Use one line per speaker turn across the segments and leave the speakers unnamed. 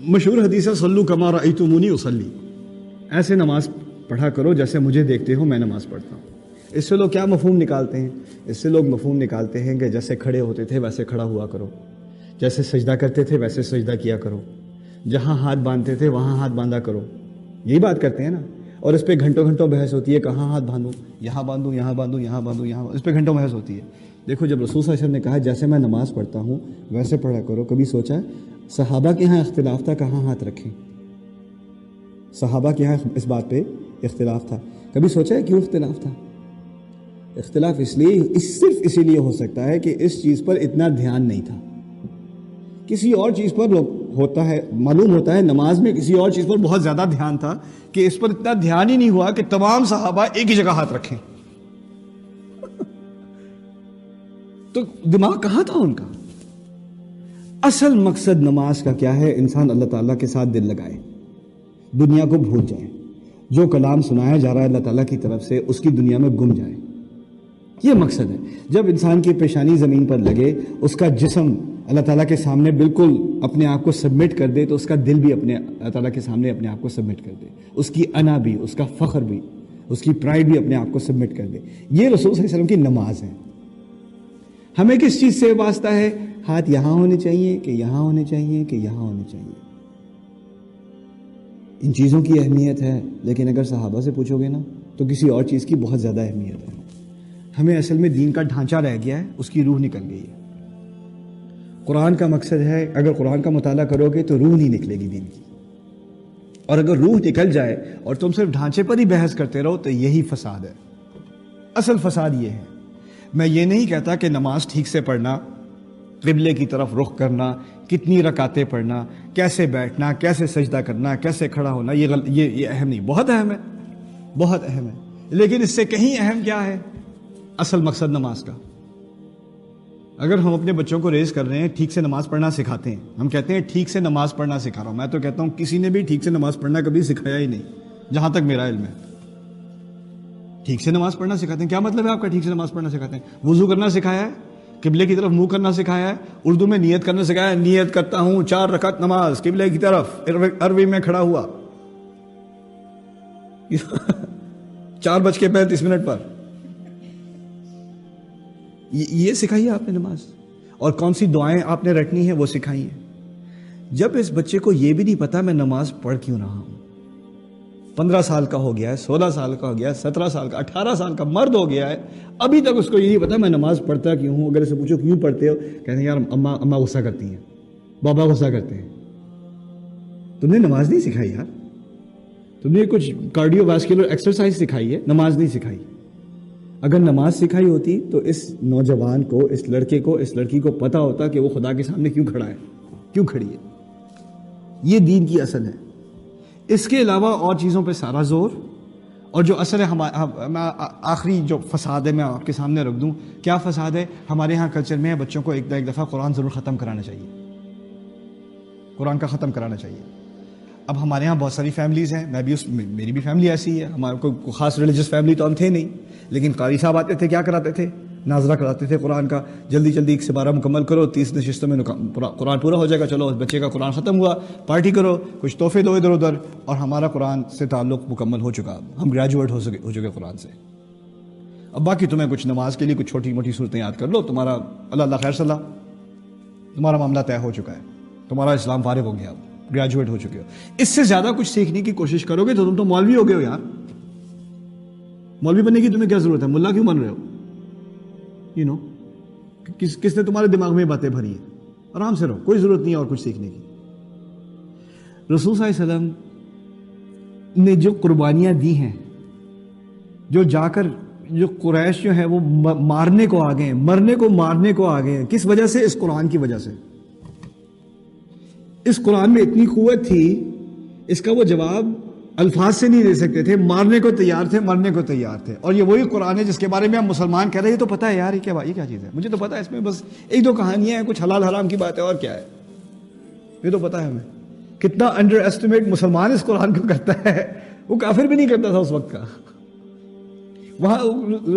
مشہور حدیث ہے صلو کما رأیتمونی اصلی، ایسے نماز پڑھا کرو جیسے مجھے دیکھتے ہو میں نماز پڑھتا ہوں۔ اس سے لوگ کیا مفہوم نکالتے ہیں؟ اس سے لوگ مفہوم نکالتے ہیں کہ جیسے کھڑے ہوتے تھے ویسے کھڑا ہوا کرو، جیسے سجدہ کرتے تھے ویسے سجدہ کیا کرو، جہاں ہاتھ باندھتے تھے وہاں ہاتھ باندھا کرو، یہی بات کرتے ہیں نا۔ اور اس پہ گھنٹوں گھنٹوں بحث ہوتی ہے، کہاں ہاتھ باندھوں، یہاں باندھوں، یہاں باندھوں، یہاں باندھوں، یہاں، اس پہ گھنٹوں بحث ہوتی ہے۔ دیکھو جب رسول صلی اللہ علیہ وسلم نے کہا جیسے میں نماز پڑھتا ہوں ویسے پڑھا کرو، کبھی سوچا صحابہ کے ہاں اختلاف تھا کہاں ہاتھ رکھیں؟ صحابہ کے ہاں اس بات پہ اختلاف تھا، کبھی سوچا ہے کیوں اختلاف تھا؟ اختلاف صرف اسی لیے ہو سکتا ہے کہ اس چیز پر اتنا دھیان نہیں تھا، کسی اور چیز پر ہوتا ہے، معلوم ہوتا ہے نماز میں کسی اور چیز پر بہت زیادہ دھیان تھا کہ اس پر اتنا دھیان ہی نہیں ہوا کہ تمام صحابہ ایک ہی جگہ ہاتھ رکھیں۔ تو دماغ کہاں تھا ان کا؟ اصل مقصد نماز کا کیا ہے؟ انسان اللہ تعالیٰ کے ساتھ دل لگائے، دنیا کو بھول جائے، جو کلام سنایا جا رہا ہے اللہ تعالیٰ کی طرف سے اس کی دنیا میں گم جائے، یہ مقصد ہے۔ جب انسان کی پیشانی زمین پر لگے، اس کا جسم اللہ تعالیٰ کے سامنے بالکل اپنے آپ کو سبمٹ کر دے، تو اس کا دل بھی اپنے اللہ تعالیٰ کے سامنے اپنے آپ کو سبمٹ کر دے، اس کی انا بھی، اس کا فخر بھی، اس کی پرائیڈ بھی اپنے آپ کو سبمٹ کر دے۔ یہ رسول صلی اللہ علیہ وسلم کی نماز ہے۔ ہمیں کس چیز سے واسطہ ہے؟ ہاتھ یہاں ہونے چاہیے کہ یہاں ہونے چاہیے کہ یہاں ہونے چاہیے؟ ان چیزوں کی اہمیت ہے، لیکن اگر صحابہ سے پوچھو گے نا تو کسی اور چیز کی بہت زیادہ اہمیت ہے۔ ہمیں اصل میں دین کا ڈھانچہ رہ گیا ہے، اس کی روح نکل گئی ہے۔ قرآن کا مقصد ہے، اگر قرآن کا مطالعہ کرو گے تو روح نہیں نکلے گی دین کی، اور اگر روح نکل جائے اور تم صرف ڈھانچے پر ہی بحث کرتے رہو تو یہی فساد ہے۔ اصل فساد یہ ہے۔ میں یہ نہیں کہتا کہ نماز ٹھیک سے پڑھنا، قبلے کی طرف رخ کرنا، کتنی رکعتیں پڑھنا، کیسے بیٹھنا، کیسے سجدہ کرنا، کیسے کھڑا ہونا، یہ اہم نہیں، بہت اہم ہے، بہت اہم ہے، لیکن اس سے کہیں اہم کیا ہے؟ اصل مقصد نماز کا۔ اگر ہم اپنے بچوں کو ریز کر رہے ہیں، ٹھیک سے نماز پڑھنا سکھاتے ہیں، ہم کہتے ہیں ٹھیک سے نماز پڑھنا سکھا رہا ہوں، میں تو کہتا ہوں کسی نے بھی ٹھیک سے نماز پڑھنا کبھی سکھایا ہی نہیں، جہاں تک میرا علم ہے۔ ٹھیک سے نماز پڑھنا سکھاتے ہیں، کیا مطلب ہے آپ کا ٹھیک سے نماز پڑھنا سکھاتے ہیں؟ وضو کرنا سکھایا ہے، قبلے کی طرف منہ کرنا سکھایا ہے، اردو میں نیت کرنا سکھایا ہے، نیت کرتا ہوں 4 رکعت نماز قبلے کی طرف عربی میں کھڑا ہوا 4:35 پر، یہ سکھائی ہے آپ نے نماز، اور کون سی دعائیں آپ نے رٹنی ہیں وہ سکھائی ہیں۔ جب اس بچے کو یہ بھی نہیں پتا میں نماز پڑھ کیوں رہا ہوں، 15 سال کا ہو گیا ہے، 16 سال کا ہو گیا ہے، 17 سال کا، 18 سال کا مرد ہو گیا ہے، ابھی تک اس کو یہ نہیں پتا میں نماز پڑھتا کیوں ہوں۔ اگر اسے پوچھو کیوں پڑھتے ہو، کہتے ہیں یار اماں غصہ کرتی ہیں، بابا غصہ کرتے ہیں۔ تم نے نماز نہیں سکھائی یار، تم نے کچھ کارڈیو واسکولر ایکسرسائز سکھائی ہے، نماز نہیں سکھائی۔ اگر نماز سکھائی ہوتی تو اس نوجوان کو، اس لڑکے کو، اس لڑکی کو پتا ہوتا کہ وہ خدا کے سامنے کیوں کھڑا ہے، کیوں کھڑی ہے۔ یہ دین کی اصل ہے۔ اس کے علاوہ اور چیزوں پہ سارا زور، اور جو اصل ہے میں آخری جو فساد ہے میں آپ کے سامنے رکھ دوں، کیا فساد ہے؟ ہمارے ہاں کلچر میں بچوں کو ایک دفعہ قرآن ضرور ختم کرانا چاہیے، قرآن کا ختم کرانا چاہیے۔ اب ہمارے ہاں بہت ساری فیملیز ہیں، میری بھی فیملی ایسی ہے، ہمارے کوئی خاص ریلیجس فیملی تو ہم تھے نہیں، لیکن قاری صاحب آتے تھے، کیا کراتے تھے؟ ناظرہ کراتے تھے قرآن کا، جلدی جلدی 1 سے 12 مکمل کرو، 30 نشستوں میں قرآن پورا ہو جائے گا، چلو بچے کا قرآن ختم ہوا، پارٹی کرو، کچھ تحفے دو ادھر ادھر، اور ہمارا قرآن سے تعلق مکمل ہو چکا، ہم گریجویٹ ہو چکے قرآن سے۔ اب باقی تمہیں کچھ نماز کے لیے کچھ چھوٹی موٹی صورتیں یاد کر لو، تمہارا اللہ خیر صلاح، تمہارا معاملہ طے ہو چکا ہے، تمہارا اسلام فارغ ہو گیا، گریجویٹ ہو چکے ہو۔ اس سے زیادہ کچھ سیکھنے کی کوشش کرو گے تو تم تو مولوی ہو گئے ہو یار، مولوی بننے کی تمہیں کیا ضرورت ہے؟ ملا کیوں بن رہے ہو؟ کس نے تمہارے دماغ میں باتیں بھری ہیں؟ آرام سے رہو، کوئی ضرورت نہیں ہے اور کچھ سیکھنے کی۔ رسول صلی اللہ علیہ وسلم نے جو قربانیاں دی ہیں، جو جا کر جو قریش جو ہے وہ مارنے کو آ گئے ہیں، مرنے کو مارنے کو آ گئے ہیں، کس وجہ سے؟ اس قرآن کی وجہ سے۔ اس قرآن میں اتنی قوت تھی، اس کا وہ جواب الفاظ سے نہیں دے سکتے تھے، مارنے کو تیار تھے، مرنے کو تیار تھے۔ اور یہ وہی قرآن ہے جس کے بارے میں ہم مسلمان کہہ رہے ہیں یہ تو پتہ ہے یار، یہ کیا چیز ہے، مجھے تو پتہ ہے، اس میں بس 1-2 کہانیاں ہیں، کچھ حلال حرام کی بات ہے، اور کیا ہے، یہ تو پتہ ہے ہمیں۔ کتنا انڈر ایسٹیمیٹ مسلمان اس قرآن کو کرتا ہے، وہ کافر بھی نہیں کرتا تھا اس وقت کا۔ وہاں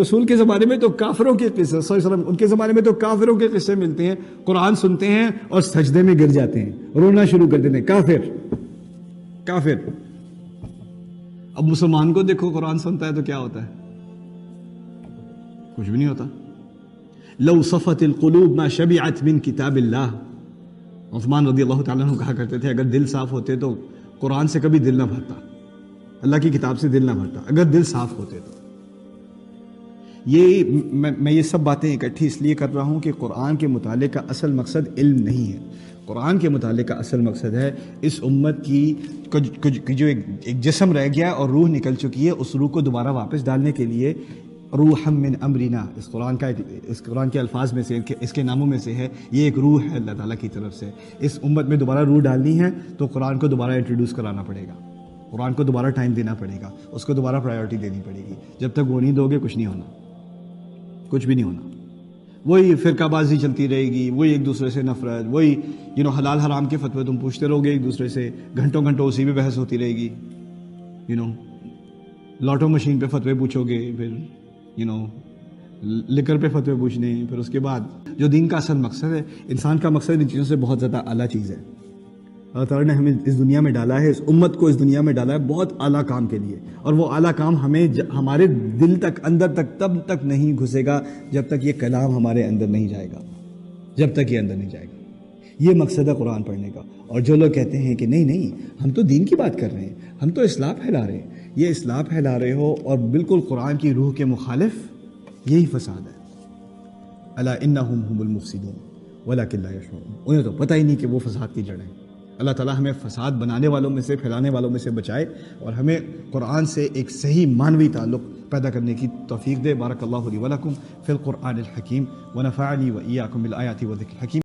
رسول کے زمانے میں تو کافروں کے قصے، صلی اللہ علیہ وسلم ان کے زمانے میں تو کافروں کے قصے ملتے ہیں، قرآن سنتے ہیں اور سجدے میں گر جاتے ہیں، رونا شروع کر دیتے ہیں، کافر۔ اب مسلمان کو دیکھو قرآن سنتا ہے تو کیا ہوتا ہے؟ کچھ بھی نہیں ہوتا۔ لو صفت القلوب ما شبعت من کتاب اللہ، عثمان رضی اللہ تعالیٰ عنہ کہا کرتے تھے اگر دل صاف ہوتے تو قرآن سے کبھی دل نہ بھرتا، اللہ کی کتاب سے دل نہ بھرتا، اگر دل صاف ہوتے تو۔ میں یہ سب باتیں اکٹھی اس لیے کر رہا ہوں کہ قرآن کے مطالعے کا اصل مقصد علم نہیں ہے، قرآن کے مطالعے کا اصل مقصد ہے اس امت کی جو ایک جسم رہ گیا اور روح نکل چکی ہے، اس روح کو دوبارہ واپس ڈالنے کے لیے روحا من امرنا، اس قرآن کے الفاظ میں سے، اس کے ناموں میں سے ہے، یہ ایک روح ہے اللہ تعالیٰ کی طرف سے۔ اس امت میں دوبارہ روح ڈالنی ہے تو قرآن کو دوبارہ انٹروڈیوس کرانا پڑے گا، قرآن کو دوبارہ ٹائم دینا پڑے گا، اس کو دوبارہ پرائیورٹی دینی پڑے گی۔ جب تک وہ نہیں دو گے کچھ نہیں ہونا، کچھ بھی نہیں ہونا۔ وہی فرقہ بازی چلتی رہے گی، وہی ایک دوسرے سے نفرت، وہی حلال حرام کے فتوے تم پوچھتے رہو گے ایک دوسرے سے، گھنٹوں اسی پہ بحث ہوتی رہے گی۔ لاٹو مشین پہ فتوے پوچھو گے، پھر لکر پہ فتوے پوچھنے، پھر اس کے بعد جو دین کا اصل مقصد ہے، انسان کا مقصد ان چیزوں سے بہت زیادہ اعلیٰ چیز ہے۔ اللہ تعالیٰ نے ہمیں اس دنیا میں ڈالا ہے، اس امت کو اس دنیا میں ڈالا ہے بہت اعلیٰ کام کے لیے، اور وہ اعلیٰ کام ہمیں ہمارے دل تک، اندر تک تب تک نہیں گھسے گا جب تک یہ کلام ہمارے اندر نہیں جائے گا، جب تک یہ اندر نہیں جائے گا۔ یہ مقصد ہے قرآن پڑھنے کا۔ اور جو لوگ کہتے ہیں کہ نہیں ہم تو دین کی بات کر رہے ہیں، ہم تو اصلاح پھیلا رہے ہیں، یہ اصلاح پھیلا رہے ہو اور بالکل قرآن کی روح کے مخالف، یہی فساد ہے۔ الا انہم هم المفسدون ولکن لا یشعرون، انہیں تو پتہ ہی نہیں کہ وہ فساد کی جڑ ہے۔ اللہ تعالیٰ ہمیں فساد بنانے والوں میں سے، پھیلانے والوں میں سے بچائے، اور ہمیں قرآن سے ایک صحیح معنوی تعلق پیدا کرنے کی توفیق دے۔ بارک اللہ لی ولکم فی القرآن الحکیم ونفعنی وإیاکم بالآیات والذکر الحکیم۔